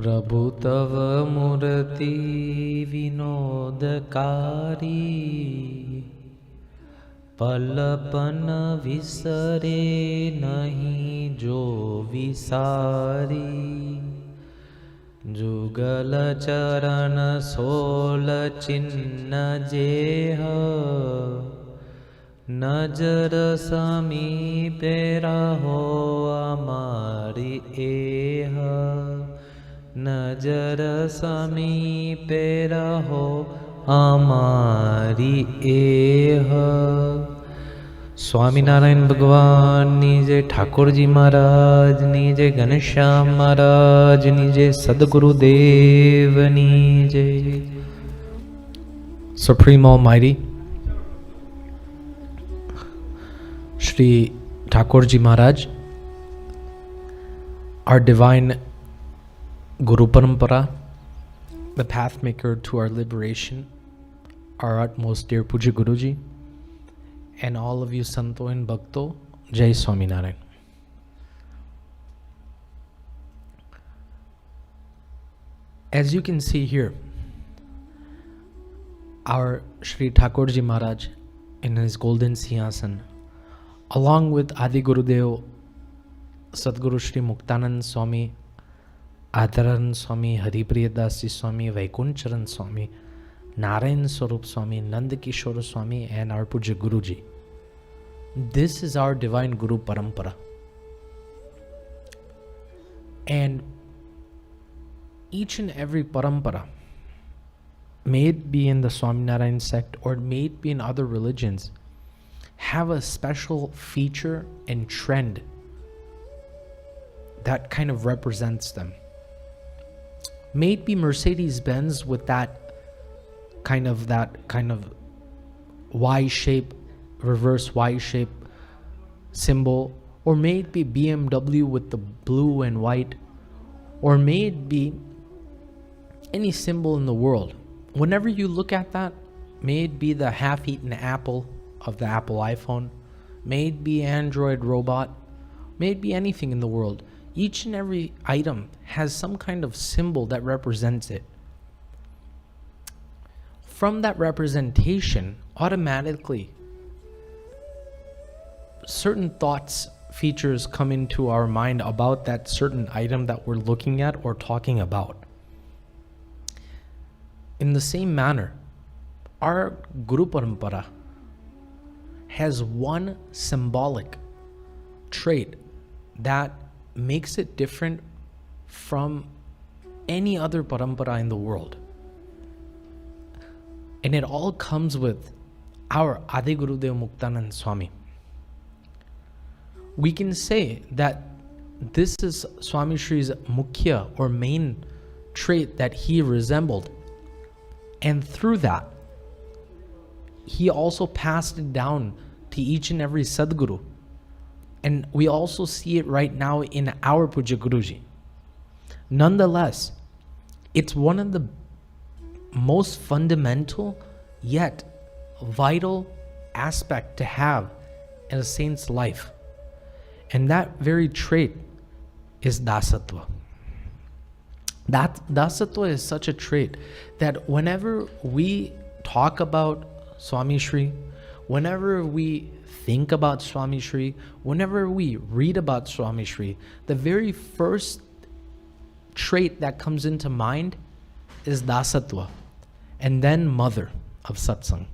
प्रभु तव मूर्ति विनोदकारी, पलपन विसरे नहीं जो विसारी। जुगल चरण सोल चिन्ह जेह, नजर समीपे रहो हमारी एह। नजर समीपे रहो हमारी एह। स्वामीनारायण भगवान नीजे, ठाकुरजी महाराज नीजे, घनश्याम महाराज नीजे, सदगुरुदेव नीजे। Supreme Almighty Shri Thakurji Maharaj, our divine Guru Parampara, the path maker to our liberation, our utmost dear Puja Guruji, and all of you Santo and Bhakto, Jai Swaminarayan. As you can see here, our Shri Thakurji Maharaj in his golden Singhasan, along with Adi Gurudev, Sadguru Shri Muktanand Swami, Adharan Swami, Haripriyadas Swami, Vaikuncharan Swami, Narayan Swarup Swami, Nandakishore Swami, and our Puja Guruji. This is our divine Guru Parampara. And each and every parampara, may it be in the Swaminarayan sect or may it be in other religions, have a special feature and trend that kind of represents them. May it be Mercedes-Benz with that kind of Y shape, reverse Y shape symbol, or may it be BMW with the blue and white, or may it be any symbol in the world. Whenever you look at that, may it be the half-eaten apple of the Apple iPhone, may it be Android robot, may it be anything in the world. Each and every item has some kind of symbol that represents it. From that representation, automatically, certain thoughts, features come into our mind about that certain item that we're looking at or talking about. In the same manner, our Guru Parampara has one symbolic trait that makes it different from any other parampara in the world. And it all comes with our Adi Gurudev Muktanand Swami. We can say that this is Swami Shri's mukhya or main trait that he resembled. And through that, he also passed it down to each and every Sadguru. And we also see it right now in our Puja Guruji. Nonetheless, it's one of the most fundamental yet vital aspect to have in a saint's life. And that very trait is Dasatva. That Dasatva is such a trait that whenever we talk about Swami Shri, whenever we think about Swami Shri, whenever we read about Swami Shri, the very first trait that comes into mind is Dasatva, and then mother of satsang.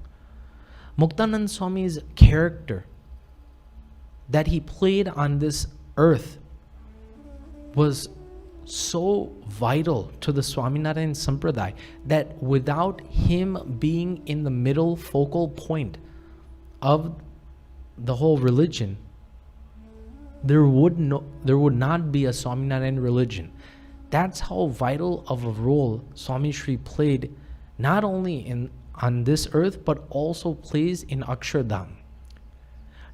Muktanand Swami's character that he played on this earth was so vital to the Swaminarayan Sampradaya that without him being in the middle focal point of the whole religion, there would not be a Swaminarayan religion. That's how vital of a role Swami Shri played, not only on this earth, but also plays in Akshardham.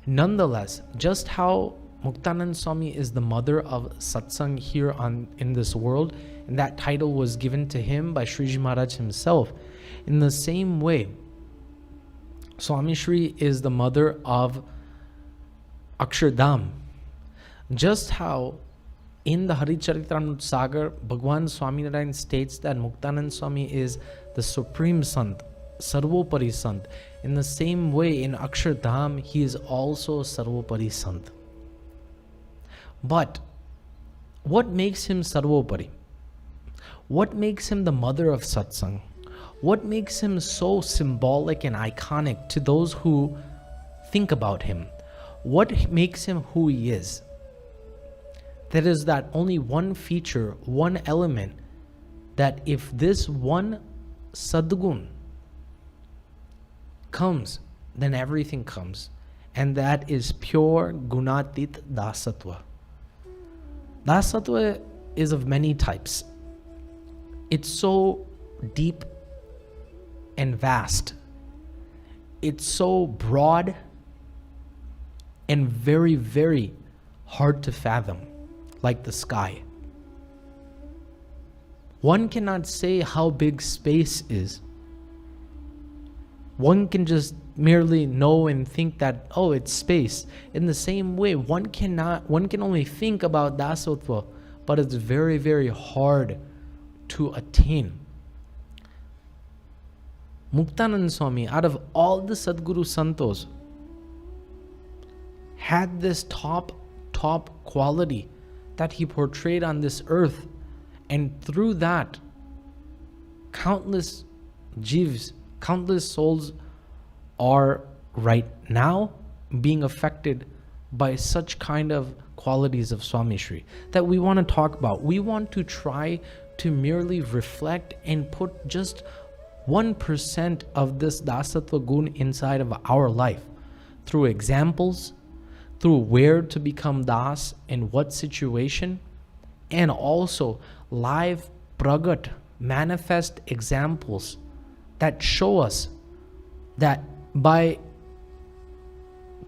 Nonetheless, just how Muktanand Swami is the mother of satsang here in this world, and that title was given to him by Shriji Maharaj himself. In the same way, Swami Shri is the mother of Akshardham. Just how In the Haricharitramrut Sagar, Bhagwan Swaminarayan states that Muktanand Swami is the supreme Sant, Sarvopari Sant. In the same way, in Akshardham, he is also Sarvopari Sant. But what makes him Sarvopari? What makes him the mother of satsang? What makes him so symbolic and iconic to those who think about him? What makes him who he is? That is that only one feature, one element, that if this one sadgun comes, then everything comes. And that is pure gunatit dasatva. Dasatva is of many types. It's so deep and vast. It's so broad and very, very hard to fathom, like the sky. One cannot say how big space is. One can just merely know and think that, oh, it's space. In the same way, one can only think about Dasatva, but it's very, very hard to attain. Muktanand Swami, out of all the Sadguru Santos, had this top quality that he portrayed on this earth, and through that, countless jivs, countless souls are right now being affected by such kind of qualities of Swami Shri that we want to talk about. We want to try to merely reflect and put just 1% of this Dasatva Gun inside of our life through examples, through where to become Das, in what situation, and also live pragat, manifest examples that show us that by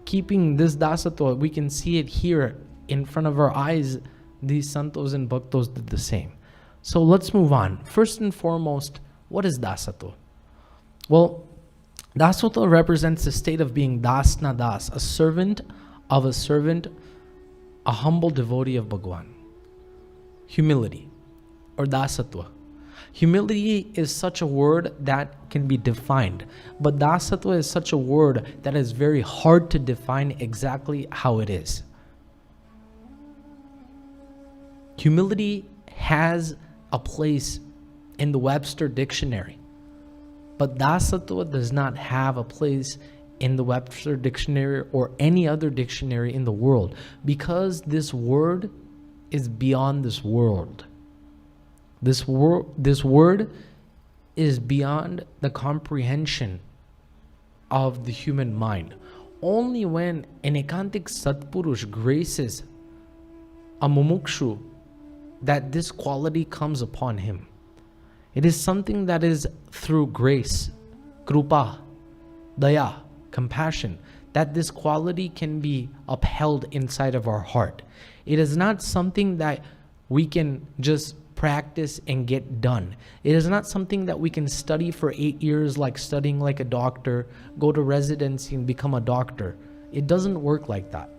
keeping this Dasatva, we can see it here in front of our eyes. These Santos and Bhaktos did the same. So let's move on. First and foremost, what is Dasatva? Well, Dasatva represents the state of being Das na Das, a servant of a servant, a humble devotee of Bhagwan. Humility, or Dasatva. Humility is such a word that can be defined, but Dasatva is such a word that is very hard to define exactly how it is. Humility has a place in the Webster Dictionary, but Dasatva does not have a place in the Webster Dictionary or any other dictionary in the world, because this word is beyond this world. This word is beyond the comprehension of the human mind. Only when an ekantik Satpurush graces a mumukshu that this quality comes upon him. It is something that is through grace, krupa, daya, compassion, that this quality can be upheld inside of our heart. It is not something that we can just practice and get done. It is not something that we can study for 8 years, like studying like a doctor, go to residency and become a doctor. It doesn't work like that.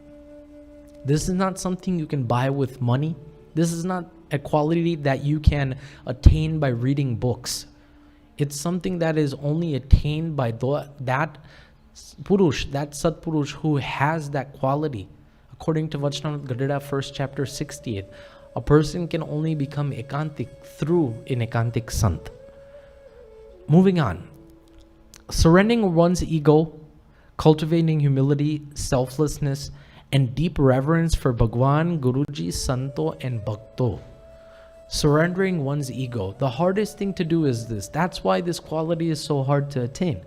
This is not something you can buy with money. This is not a quality that you can attain by reading books. It's something that is only attained by that Purush, that Satpurush who has that quality. According to Vachanamrut Gadada, 1st chapter 68, a person can only become ekantik through an ekantik Sant. Moving on. Surrendering one's ego, cultivating humility, selflessness, and deep reverence for Bhagwan, Guruji, Santo, and Bhakto. Surrendering one's ego. The hardest thing to do is this. That's why this quality is so hard to attain.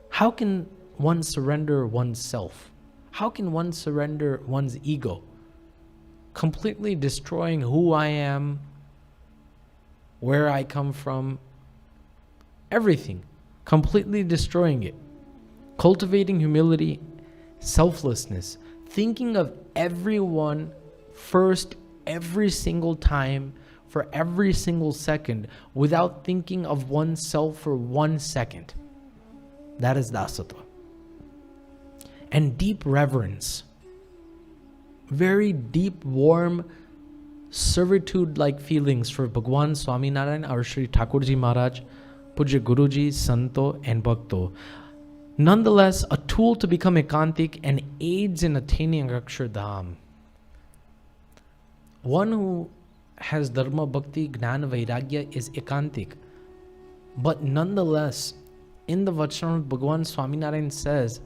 How can one surrender oneself? How can one surrender one's ego? Completely destroying who I am, where I come from, everything. Completely destroying it. Cultivating humility, selflessness, thinking of everyone first every single time, for every single second, without thinking of oneself for 1 second. That is Dasatva. And deep reverence. Very deep, warm, servitude-like feelings for Bhagwan Swaminarayan, our Shri Thakurji Maharaj, Pujya Guruji, Santo, and Bhakto. Nonetheless, a tool to become ekantik and aids in attaining Akshardham. One who has dharma, bhakti, gnana, vairagya is ekantik. But nonetheless, in the Vachanamrut, Bhagwan Swaminarayan says,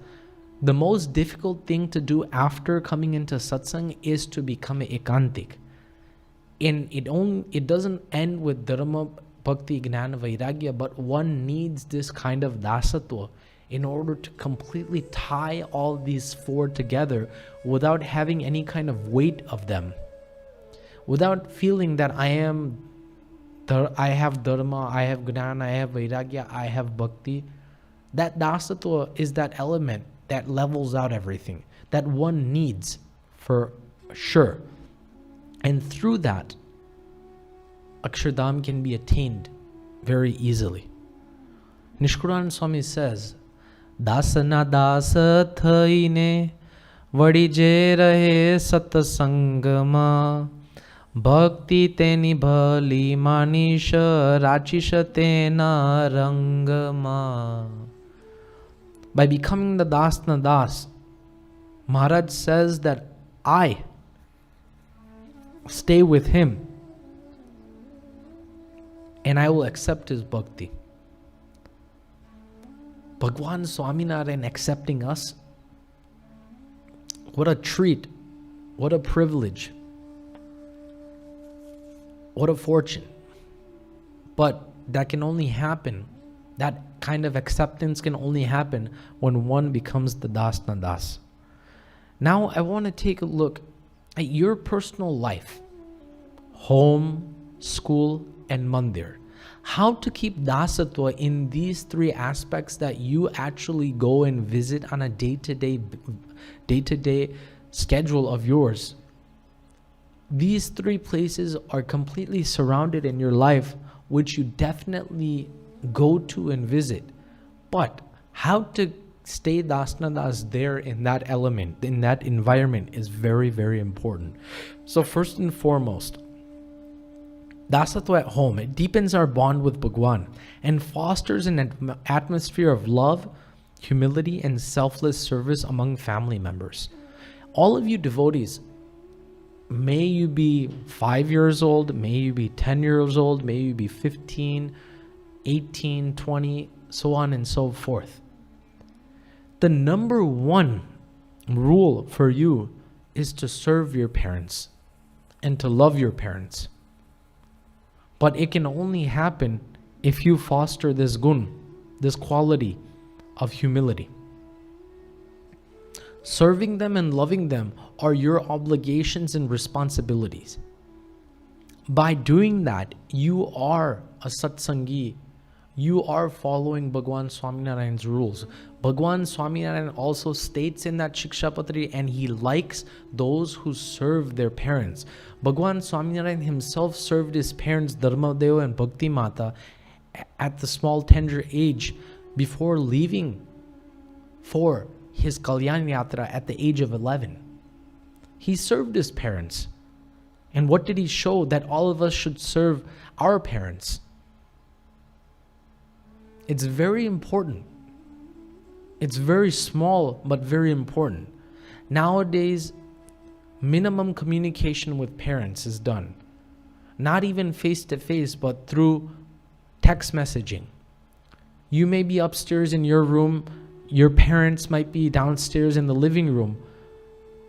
the most difficult thing to do after coming into satsang is to become ekantik. And it doesn't end with dharma, bhakti, gnana, vairagya, but one needs this kind of dasatva in order to completely tie all these four together without having any kind of weight of them. Without feeling that I have dharma, I have gnana, I have vairagya, I have bhakti. That dasatva is that element that levels out everything, that one needs for sure. And through that, Akshardham can be attained very easily. Nishkuran Swami says, Dasana dasa thaine vadi je rahe satsangama bhakti teni bhali manisha rachisha tena rangama. By becoming the Dasana Das, Maharaj says that I stay with him and I will accept his bhakti. Bhagwan Swaminarayan accepting us, what a treat, what a privilege, what a fortune. But that can only happen, that kind of acceptance can only happen when one becomes the Dasana Das. Now I want to take a look at your personal life, home, school, and Mandir. How to keep Dasatva in these three aspects that you actually go and visit on a day-to-day schedule of yours. These three places are completely surrounded in your life, which you definitely go to and visit. But how to stay Dasana Das there in that element, in that environment is very, very important. So first and foremost, Dasatva at home, it deepens our bond with Bhagwan and fosters an atmosphere of love, humility, and selfless service among family members. All of you devotees, may you be 5 years old, may you be 10 years old, may you be 15, 18, 20, so on and so forth. The number one rule for you is to serve your parents and to love your parents. But it can only happen if you foster this gun, this quality of humility. Serving them and loving them are your obligations and responsibilities. By doing that, you are a satsangi. You are following Bhagwan Swaminarayan's rules. Bhagwan Swaminarayan also states in that Shikshapatri, and he likes those who serve their parents. Bhagwan Swaminarayan himself served his parents, Dharmadeva and Bhakti Mata, at the small tender age before leaving for his Kalyan Yatra at the age of 11. He served his parents. And what did he show? That all of us should serve our parents. It's very important. It's very small, but very important. Nowadays, minimum communication with parents is done. Not even face-to-face, but through text messaging. You may be upstairs in your room, your parents might be downstairs in the living room,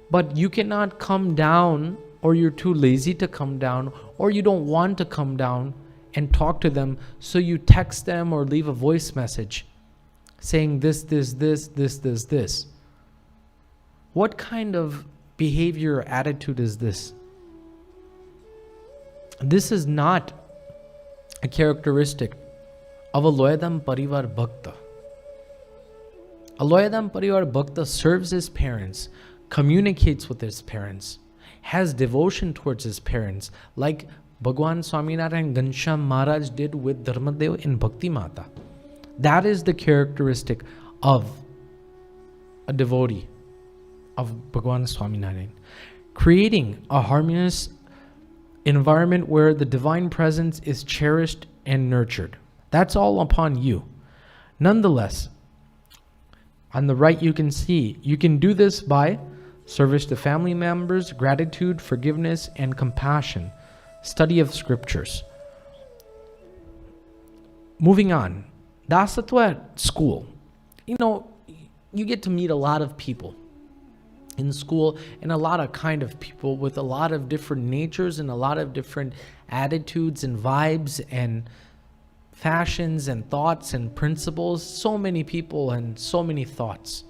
but you cannot come down, or you're too lazy to come down, or you don't want to come down and talk to them, so you text them or leave a voice message saying this. What kind of behavior or attitude is this? This is not a characteristic of a Loyadham Parivar Bhakta. A Loyadham Parivar Bhakta serves his parents, communicates with his parents, has devotion towards his parents, like Bhagwan Swaminarayan Ghanshyamprakashdasji Maharaj did with Dharmadeva and Bhakti Mata. That is the characteristic of a devotee of Bhagwan Swaminarayan. Creating a harmonious environment where the divine presence is cherished and nurtured. That's all upon you. Nonetheless, on the right you can see, you can do this by service to family members, gratitude, forgiveness, and compassion, study of scriptures. Moving on, Dasatva at school. You get to meet a lot of people in school, and a lot of kind of people with a lot of different natures and a lot of different attitudes and vibes and fashions and thoughts and principles. So many people and so many thoughts.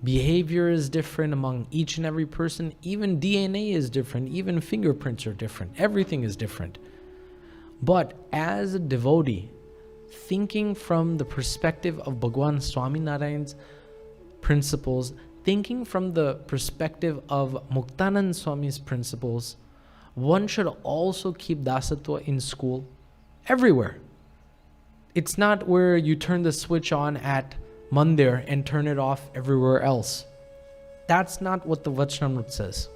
Behavior is different among each and every person. Even DNA is different. Even fingerprints are different. Everything is different. But as a devotee, thinking from the perspective of Bhagwan Swaminarayan's principles, thinking from the perspective of Muktanand Swami's principles, one should also keep Dasatva in school everywhere. It's not where you turn the switch on at Mandir and turn it off everywhere else. That's not what the Vachanamrut says.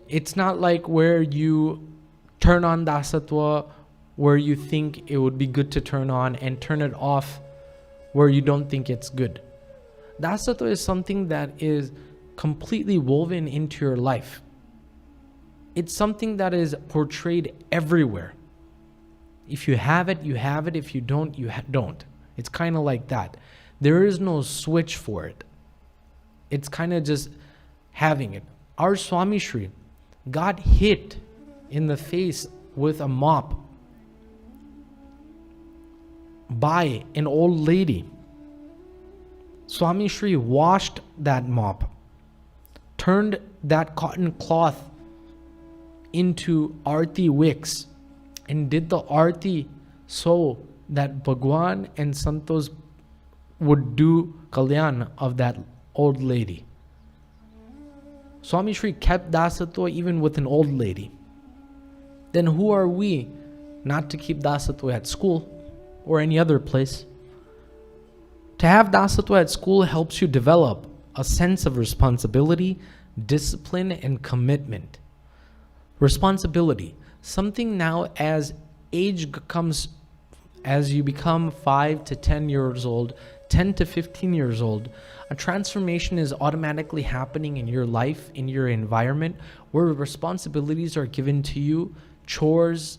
It's not like where you turn on Dasatva where you think it would be good to turn on and turn it off where you don't think it's good. Dasatva is something that is completely woven into your life. It's something that is portrayed everywhere. If you have it, you have it. If you don't, you don't. It's kind of like that. There is no switch for it. It's kind of just having it. Our Swami Shri got hit in the face with a mop by an old lady. Swami Shri washed that mop, turned that cotton cloth into arti wicks, and did the arti so that Bhagwan and Santos would do kalyan of that old lady. Swami Shri kept Dasatva even with an old lady. Then who are we not to keep Dasatva at school or any other place? To have Dasatva at school helps you develop a sense of responsibility, discipline, and commitment. Responsibility, something now as age comes, as you become 5 to 10 years old, 10 to 15 years old, a transformation is automatically happening in your life, in your environment, where responsibilities are given to you, chores,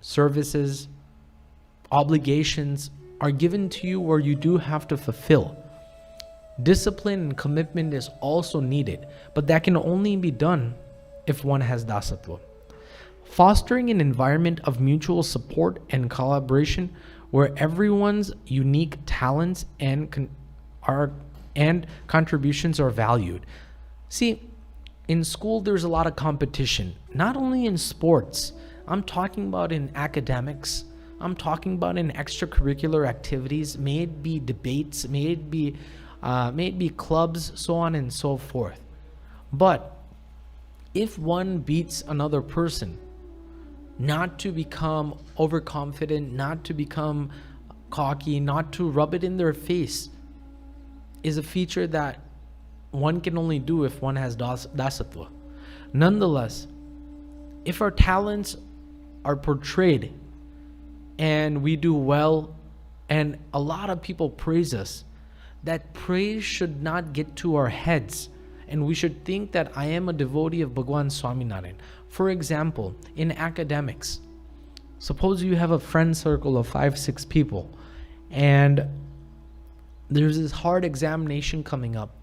services, obligations are given to you where you do have to fulfill. Discipline and commitment is also needed, but that can only be done if one has Dasatva. Fostering an environment of mutual support and collaboration where everyone's unique talents and contributions are valued. See, in school there's a lot of competition, not only in sports. I'm talking about in academics. I'm talking about in extracurricular activities, may it be debates, may it be clubs, so on and so forth. But if one beats another person, not to become overconfident, not to become cocky, not to rub it in their face, is a feature that one can only do if one has Dasatva. Nonetheless, if our talents are portrayed and we do well, and a lot of people praise us, that praise should not get to our heads, and we should think that I am a devotee of Bhagwan Swaminarayan. For example, in academics, suppose you have a friend circle of 5-6 people, and there's this hard examination coming up.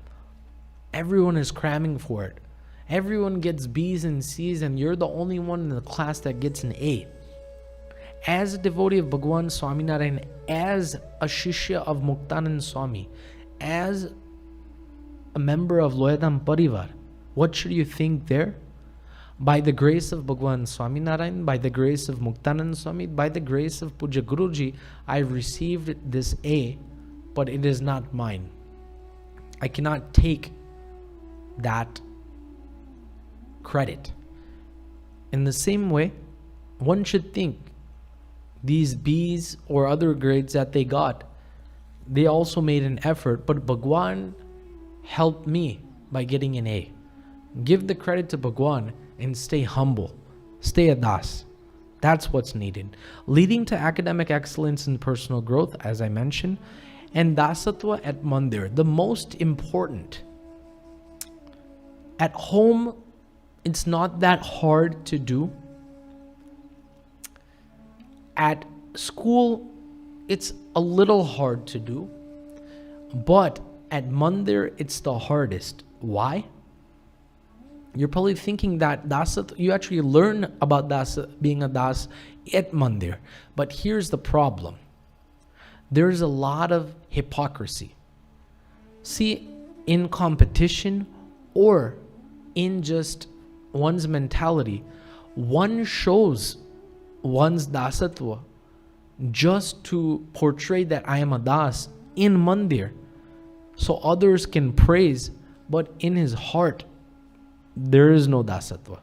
Everyone is cramming for it. Everyone gets B's and C's, and you're the only one in the class that gets an A. As a devotee of Bhagwan Swaminarayan, as a Shishya of Muktanand Swami, as a member of Loyadham Parivar, what should you think there? By the grace of Bhagwan Swaminarayan, by the grace of Muktanand Swami, by the grace of Puja Guruji, I received this A, but it is not mine. I cannot take that credit. In the same way, one should think these B's or other grades that they got, they also made an effort, but Bhagwan helped me by getting an A. Give the credit to Bhagwan and stay humble. Stay a das. That's what's needed. Leading to academic excellence and personal growth, as I mentioned. And Dasatva at Mandir, the most important. At home, it's not that hard to do. At school, it's a little hard to do. But at Mandir, it's the hardest. Why? You're probably thinking that you actually learn about being a das at Mandir. But here's the problem. There's a lot of hypocrisy. See, in competition or in just one's mentality, one shows one's dasatva just to portray that I am a das in Mandir, so others can praise, but in his heart, there is no dasatva.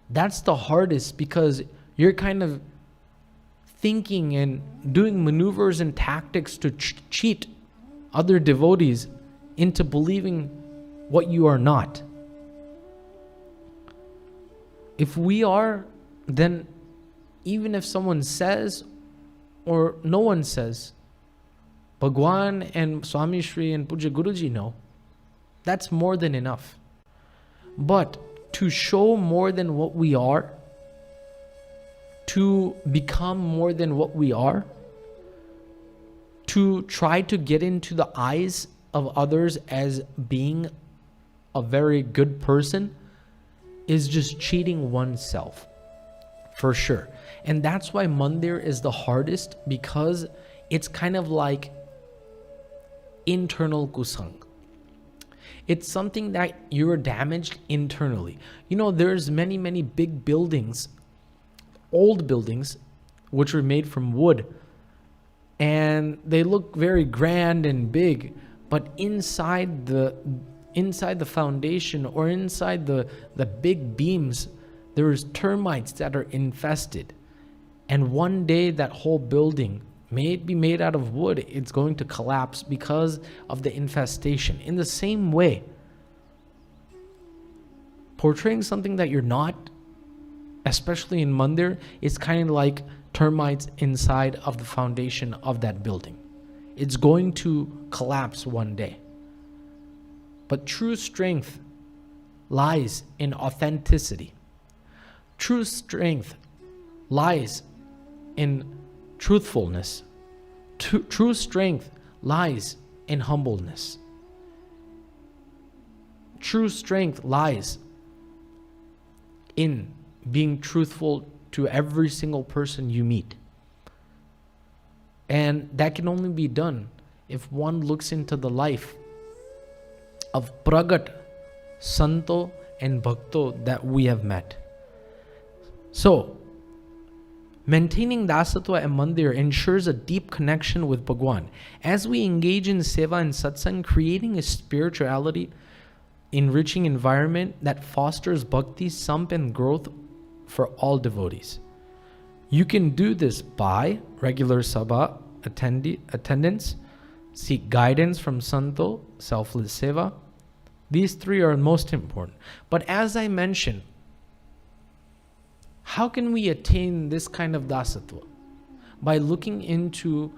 That's the hardest, because you're kind of thinking and doing maneuvers and tactics to cheat other devotees into believing what you are not. If we are, then even if someone says or no one says, Bhagwan and Swami Shri and Puja Guruji know, that's more than enough. But to show more than what we are, to become more than what we are, to try to get into the eyes of others as being a very good person, is just cheating oneself, for sure. And that's why Mandir is the hardest, because it's kind of like internal kusang. It's something that you're damaged internally. You know, there's many big buildings, old buildings, which were made from wood, and they look very grand and big, but inside the foundation or inside the big beams, there's termites that are infested. And one day that whole building may be made out of wood, it's going to collapse because of the infestation. In the same way, portraying something that you're not, especially in Mandir, is kind of like termites inside of the foundation of that building. It's going to collapse one day. But true strength lies in authenticity. True strength lies in truthfulness. True strength lies in humbleness. True strength lies in being truthful to every single person you meet. And that can only be done if one looks into the life of Pragat, Santo and Bhakto that we have met. So, maintaining Dasatva and Mandir ensures a deep connection with Bhagwan. As we engage in Seva and Satsang, creating a spirituality, enriching environment that fosters Bhakti, Samp and growth for all devotees. You can do this by regular Sabha attendance, seek guidance from Santo, selfless Seva. These three are most important. But as I mentioned, how can we attain this kind of dasatva? By looking into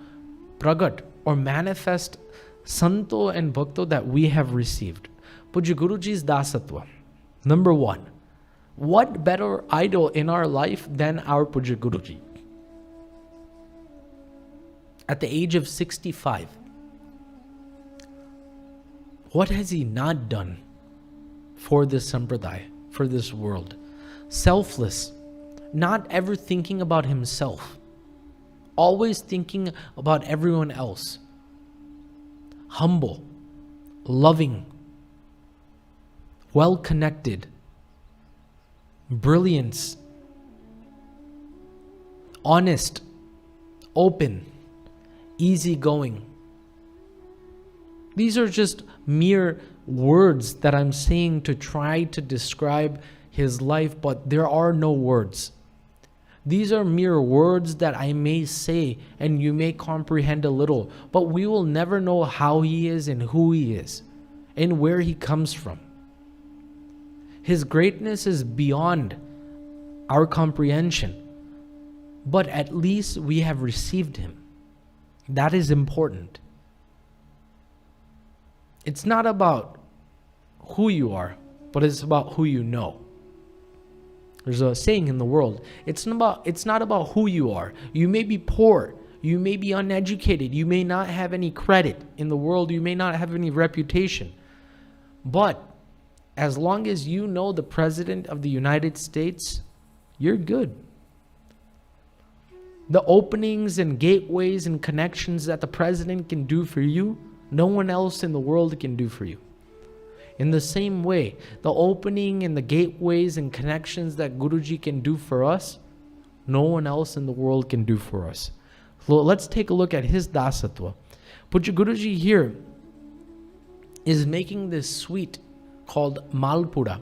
pragat or manifest Santo and Bhakto that we have received. Puja Guruji's dasatva. Number one, what better idol in our life than our Puja Guruji? At the age of 65, what has he not done for this sampradaya, for this world? Selfless, not ever thinking about himself, always thinking about everyone else. Humble, loving, well-connected, brilliance, honest, open, easygoing. These are just mere words that I'm saying to try to describe his life, but there are no words. These are mere words that I may say and you may comprehend a little, but we will never know how he is and who he is and where he comes from. His greatness is beyond our comprehension. But at least we have received Him. That is important. It's not about who you are, but it's about who you know. There's a saying in the world, it's not about who you are. You may be poor, you may be uneducated, you may not have any credit in the world, you may not have any reputation. But as long as you know the President of the United States, you're good. The openings and gateways and connections that the President can do for you, no one else in the world can do for you. In the same way, the opening and the gateways and connections that Guruji can do for us, no one else in the world can do for us. So let's take a look at his Dasatva. Pujya Guruji here is making this sweet called Malpura.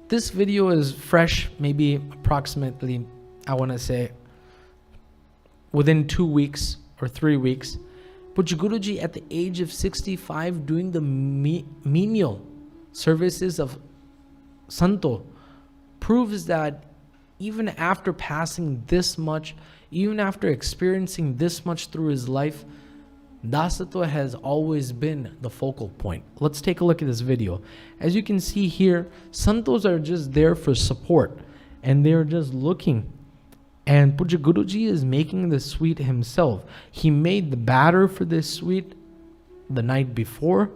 This video is fresh, maybe approximately, I want to say, within 2 weeks or 3 weeks. Pujya Guruji at the age of 65 doing the menial services of Santo proves that even after passing this much, even after experiencing this much through his life, Dasatva has always been the focal point. Let's take a look at this video. As you can see here, Santos are just there for support and they're just looking. And Pujya Guruji is making the sweet himself. He made the batter for this sweet the night before,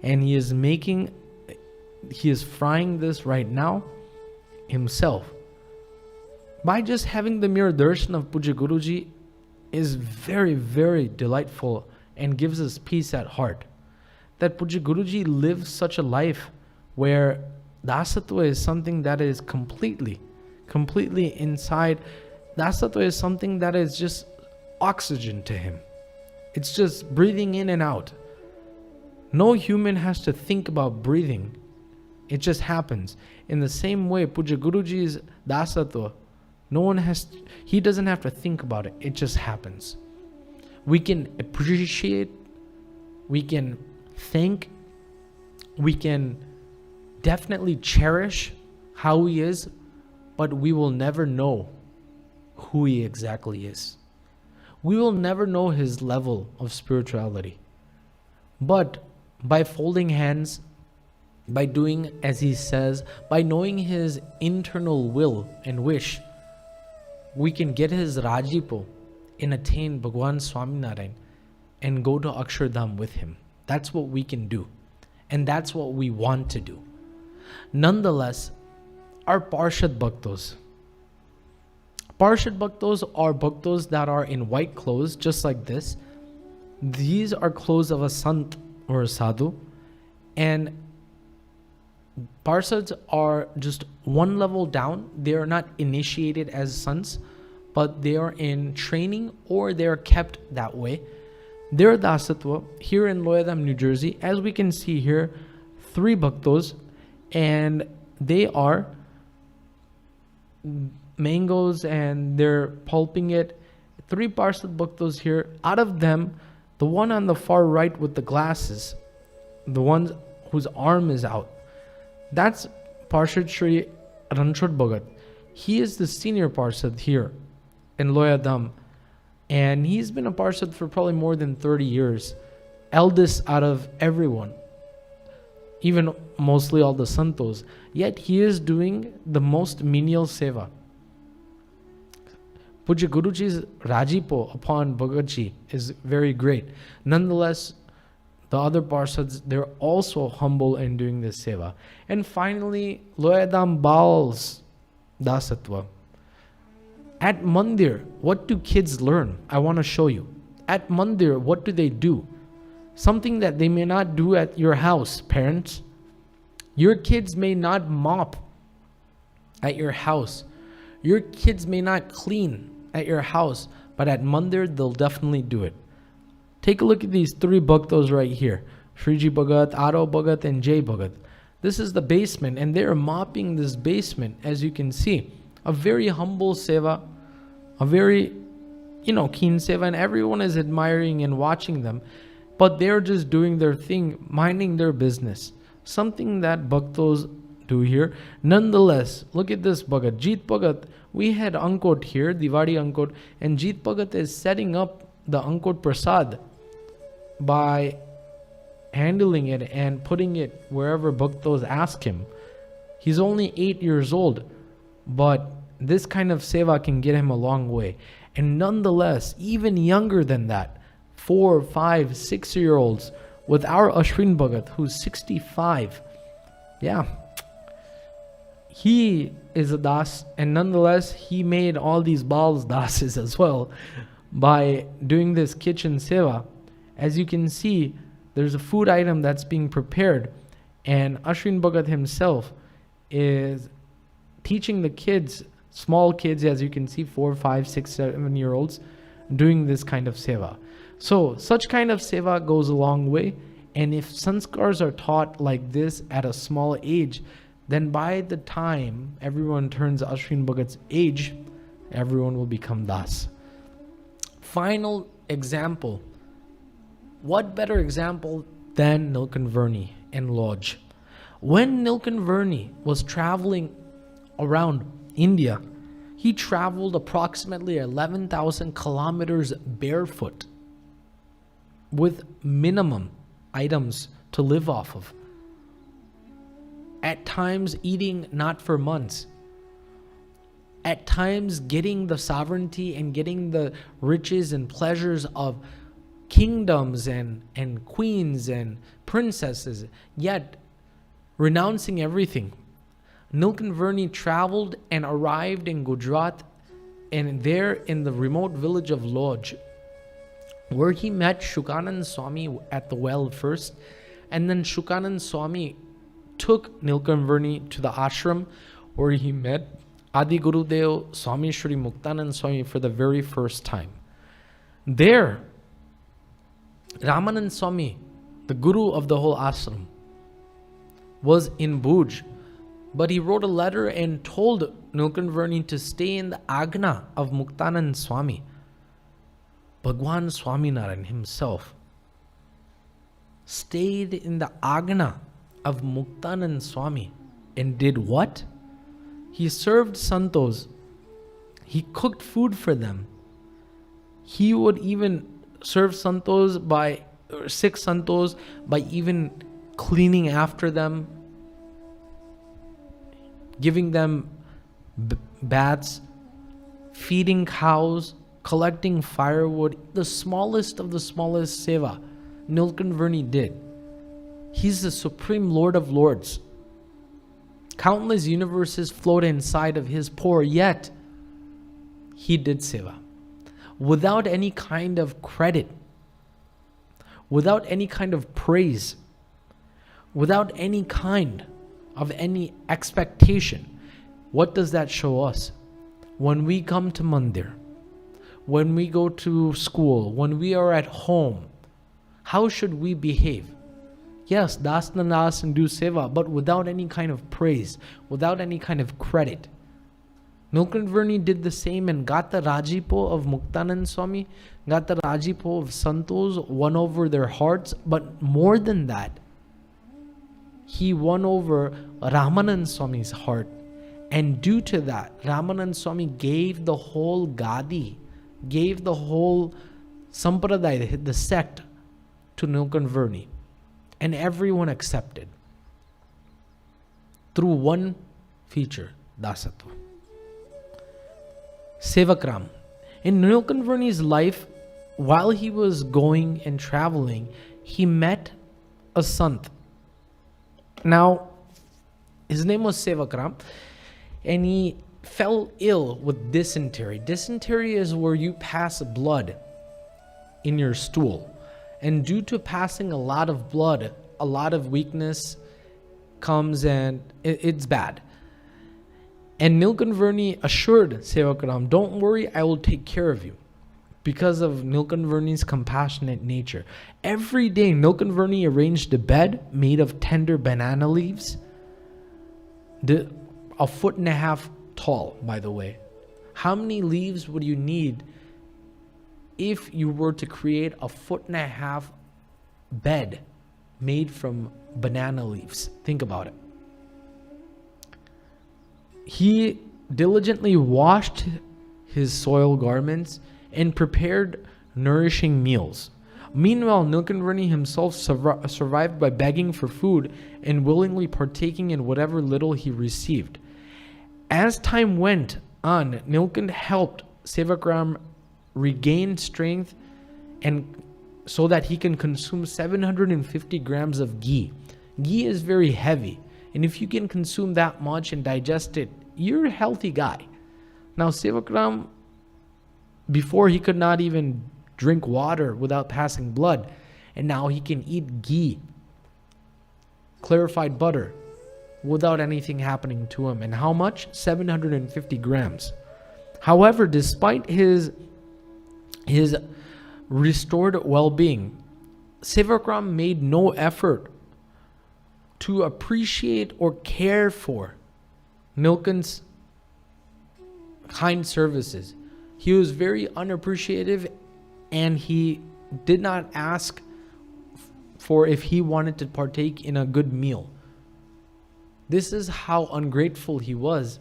and he is frying this right now himself. By just having the mere darshan of Pujya Guruji is very, very delightful and gives us peace at heart. That Pujya Guruji lives such a life where Dasatva is something that is completely inside. Dasatva is something that is just oxygen to him. It's just breathing in and out. No human has to think about breathing. It just happens. In the same way, Pujya Guruji's Dasatva, he doesn't have to think about it. It just happens. We can appreciate, we can thank, we can definitely cherish how he is, but we will never know who he exactly is. We will never know his level of spirituality. But by folding hands, by doing as he says, by knowing his internal will and wish, we can get his Rajipo and attain Bhagwan Swaminarayan and go to Akshardham with him. That's what we can do. And that's what we want to do. Nonetheless, our Parshad Bhaktos. Parshad Bhaktos are Bhaktos that are in white clothes, just like this. These are clothes of a Sant or a Sadhu. And Parshads are just one level down. They are not initiated as Sants, but they are in training or they are kept that way. They're Dasatva here in Loyadham, New Jersey. As we can see here, 3 Bhaktos, and they are mangoes and they're pulping it. 3 Parshad Bhaktos here. Out of them, the one on the far right with the glasses, the one whose arm is out, that's Parshad Shri Ranchod Bhagat. He is the senior Parshad here in Loyadham, and he's been a Parshad for probably more than 30 years. Eldest out of everyone, even mostly all the Santos. Yet he is doing the most menial seva. Pujya Guruji's Rajipo upon Bhagatji is very great. Nonetheless, the other Parshads, they're also humble in doing this seva. And finally, Loyadham Bal's Dasatva. At Mandir, what do kids learn? I want to show you. At Mandir, what do they do? Something that they may not do at your house, parents. Your kids may not mop at your house. Your kids may not clean at your house, but at Mandir, they'll definitely do it. Take a look at these 3 Bhaktos right here. Shriji Bhagat, Aro Bhagat, and Jay Bhagat. This is the basement, and they're mopping this basement, as you can see. A very humble seva, a very, keen seva, and everyone is admiring and watching them. But they're just doing their thing, minding their business. Something that Bhaktos do here. Nonetheless, look at this Bhagat. Jeet Bhagat, we had Ankot here, Diwali Ankot, and Jeet Bhagat is setting up the Ankot Prasad by handling it and putting it wherever Bhaktos ask him. He's only 8 years old, but this kind of seva can get him a long way. And nonetheless, even younger than that, 4, 5, 6-year-olds, with our Ashwin Bhagat, who's 65, yeah, he is a das, and nonetheless, he made all these Bals dases as well by doing this kitchen seva. As you can see, there's a food item that's being prepared, and Ashwin Bhagat himself is teaching the kids, small kids, as you can see, 4, 5, 6, 7-year-olds, doing this kind of seva. So, such kind of seva goes a long way, and if sanskars are taught like this at a small age, then by the time everyone turns Ashwin Bhagat's age, everyone will become das. Final example. What better example than Nilkanvarni and Lodge? When Nilkanvarni was traveling around India, he traveled approximately 11,000 kilometers barefoot with minimum items to live off of. At times eating not for months. At times getting the sovereignty and getting the riches and pleasures of kingdoms and queens and princesses, yet renouncing everything. Nilkanvarni traveled and arrived in Gujarat, and there in the remote village of Lodge, where he met Shukanand Swami at the well first, and then Shukanand Swami took Nilkanvarni to the ashram where he met Adi Gurudev Swami Shri Muktanand Swami for the very first time. There, Ramanand Swami, the guru of the whole ashram, was in Bhuj, but he wrote a letter and told Nilkanvarni to stay in the Agna of Muktanand Swami. Bhagwan Swaminarayan himself stayed in the Agna of Muktanand Swami and did what? He served santos. He cooked food for them. He would even serve santos by, sick santos, by even cleaning after them, giving them baths, feeding cows, collecting firewood, the smallest of the smallest seva Nilkanvarni did. He's the Supreme Lord of Lords. Countless universes float inside of his pore, yet he did seva. Without any kind of credit, without any kind of praise, without any kind of any expectation. What does that show us? When we come to Mandir, when we go to school, when we are at home, how should we behave? Yes, das na das and do seva, but without any kind of praise, without any kind of credit. Nilkanvarni did the same and got the Rajipo of Muktanand Swami, got the Rajipo of Santos, won over their hearts, but more than that, he won over Ramanand Swami's heart. And due to that, Ramanand Swami gave the whole Gadi, gave the whole Sampradaya, the sect, to Nilkanvarni. And everyone accepted. Through one feature, Dasatva. Sevakram. In Nilkanvarni's life, while he was going and traveling, he met a sant. Now, his name was Sevakram, and he fell ill with dysentery. Dysentery is where you pass blood in your stool. And due to passing a lot of blood, a lot of weakness comes and it's bad. And Nilkanvarni assured Sevakram, don't worry, I will take care of you. Because of Nilkanvarni's compassionate nature. Every day, Nilkanvarni arranged a bed made of tender banana leaves. A 1.5 feet tall, by the way. How many leaves would you need if you were to create a 1.5 feet bed made from banana leaves? Think about it. he diligently washed his soiled garments and prepared nourishing meals. Meanwhile, Nilkanvarni himself survived by begging for food and willingly partaking in whatever little he received. As time went on, Nilkant helped Sevakram regain strength and so that he can consume 750 grams of ghee. Ghee is very heavy, and if you can consume that much and digest it, you're a healthy guy. Now, Sevakram, before he could not even drink water without passing blood, and now he can eat ghee, clarified butter, without anything happening to him. And how much? 750 grams. However, despite his restored well-being, Sevakram made no effort to appreciate or care for Nilkant's kind services. He was very unappreciative, and he did not ask for if he wanted to partake in a good meal. This is how ungrateful he was,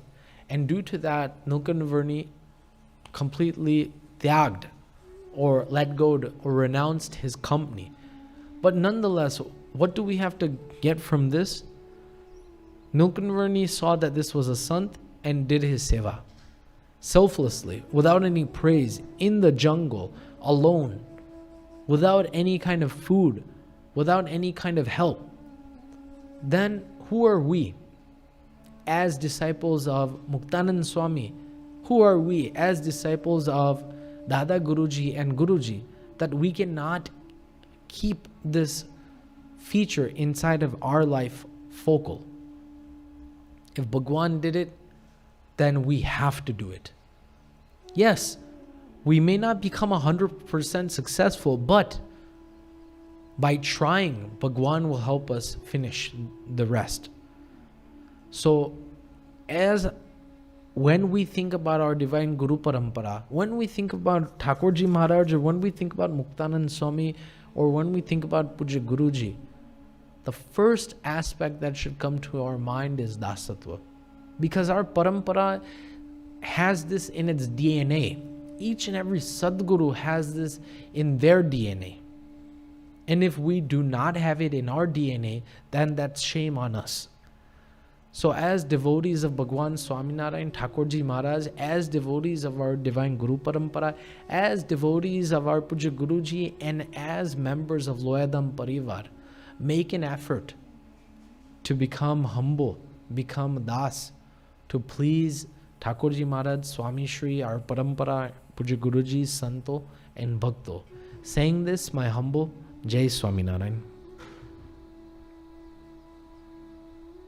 and due to that, Nilkanvarni completely tyagged or let go or renounced his company. But nonetheless, what do we have to get from this? Nilkanvarni saw that this was a sant and did his seva selflessly, without any praise, in the jungle, alone, without any kind of food, without any kind of help. Then who are we as disciples of Muktanand Swami? Who are we as disciples of Dada Guruji and Guruji that we cannot keep this feature inside of our life focal? If Bhagwan did it, then we have to do it. Yes, we may not become 100% successful, but by trying, Bhagwan will help us finish the rest. So, when we think about our divine Guru Parampara, when we think about Thakurji Maharaj, or when we think about Muktanand Swami, or when we think about Puja Guruji, the first aspect that should come to our mind is Dasatva. Because our Parampara has this in its DNA. Each and every Sadguru has this in their DNA. And if we do not have it in our DNA, then that's shame on us. So as devotees of Bhagwan Swaminarayan, Thakurji Maharaj, as devotees of our divine Guru Parampara, as devotees of our Puja Guruji, and as members of Loyadham Parivar, make an effort to become humble, become das, to please Thakurji Maharaj, Swami Shri, our Parampara, Puja Guruji, Santo and Bhakto. Saying this, my humble Jai Swaminarayan.